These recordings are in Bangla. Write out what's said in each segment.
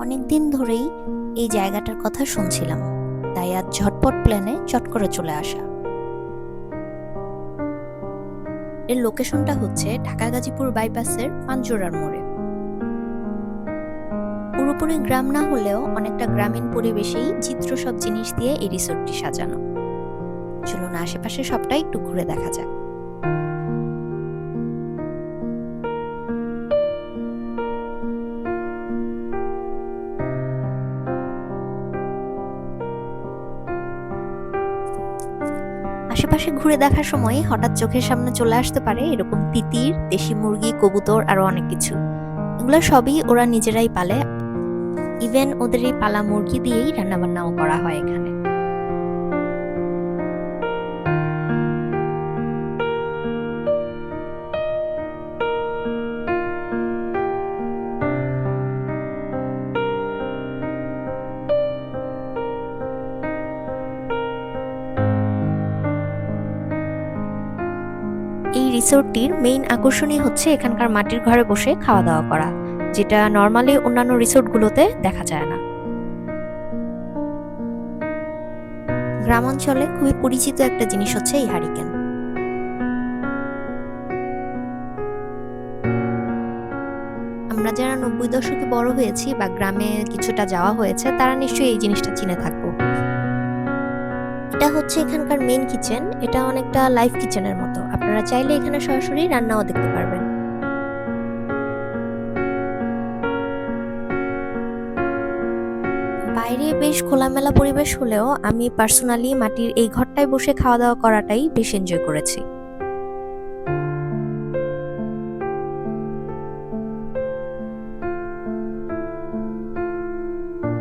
অনেকদিন ধরেই এই জায়গাটার কথা শুনছিলাম, তাই আজ ঝটপট প্ল্যানে চট করে চলে আসা। এর লোকেশনটা হচ্ছে ঢাকা গাজীপুর বাইপাসের পাঞ্জুরার মোড়ে। পুরোপুরি গ্রাম না হলেও অনেকটা গ্রামীণ পরিবেশেই চিত্র সব জিনিস দিয়ে এই রিসোর্টটি সাজানো। চলুন আশেপাশে সবটাই একটু ঘুরে দেখা যাক। আশেপাশে ঘুরে দেখার সময় হঠাৎ চোখের সামনে চলে আসতে পারে এরকম তিতির, দেশি মুরগি, কবুতর আরো অনেক কিছু। এগুলো সবই ওরা নিজেরাই পালে। ইভেন ওদের এই পালা মুরগি দিয়েই রান্নাবান্নাও করা হয় এখানে। এই রিসোর্টটির মেইন আকর্ষণই হচ্ছে এখানকার মাটির ঘরে বসে খাওয়া দাওয়া করা, যেটা নর্মালি অন্যান্য রিসোর্টগুলোতে দেখা যায় না। গ্রামাঞ্চলে খুবই পরিচিত একটা জিনিস হচ্ছে এই হারিকেন। আমরা যারা 90 দশকে বড় হয়েছি বা গ্রামে কিছুটা যাওয়া হয়েছে তারা নিশ্চয়ই এই জিনিসটা চিনে থাকবো। এটা হচ্ছে এখানকার মেইন কিচেন। এটা অনেকটা লাইভ কিচেনের মতো, আপনারা চাইলে এখানে সরাসরি রান্নাও দেখতে পারবেন। বাইরে বেশ খোলামেলা পরিবেশ হলেও আমি পার্সোনালি মাটির এই ঘরটায় বসে খাওয়া দাওয়া করাটাই বেশ এনজয় করেছি।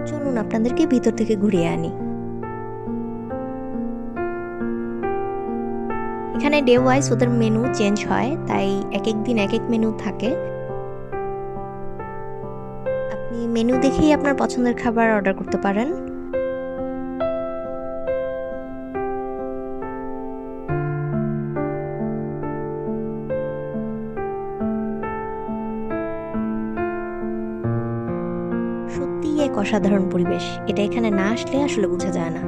চলুন আপনাদেরকে ভিতর থেকে ঘুরিয়ে আনি। এখানে ডে ওয়াইজ ওদের মেনু চেঞ্জ হয়, তাই এক এক দিন এক এক মেনু থাকে। আপনি মেনু দেখেই আপনার পছন্দের খাবার অর্ডার করতে পারেন। সত্যিই এক অসাধারণ পরিবেশ, এটা এখানে না আসলে আসলে বোঝা যায় না।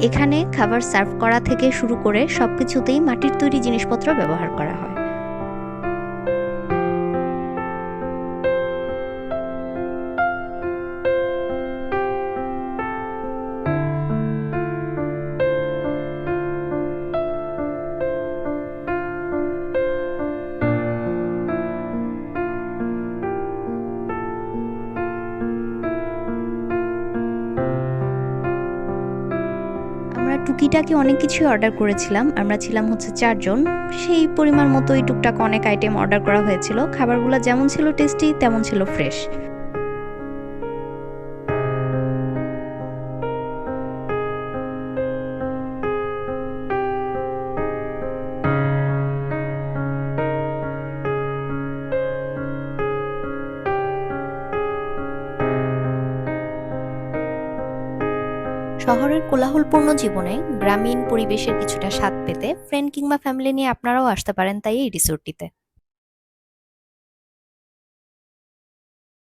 এখানে খাবার সার্ভ করা থেকে শুরু করে সবকিছুতেই মাটির তৈরি জিনিসপত্র ব্যবহার করা হয়। আমরা টুকিটাকি অনেক কিছুই অর্ডার করেছিলাম। আমরা ছিলাম হচ্ছে 4 জন। সেই পরিমাণ মতোই টুকটাক অনেক আইটেম অর্ডার করা হয়েছিল। খাবারগুলো যেমন ছিল টেস্টি তেমন ছিল ফ্রেশ। শহরের কোলাহলপূর্ণ জীবনে গ্রামীণ পরিবেশের কিছুটা স্বাদ পেতে ফ্রেন্ড কিংবা ফ্যামিলি নিয়ে আপনারাও আসতে পারেন তাই এই রিসোর্টটিতে।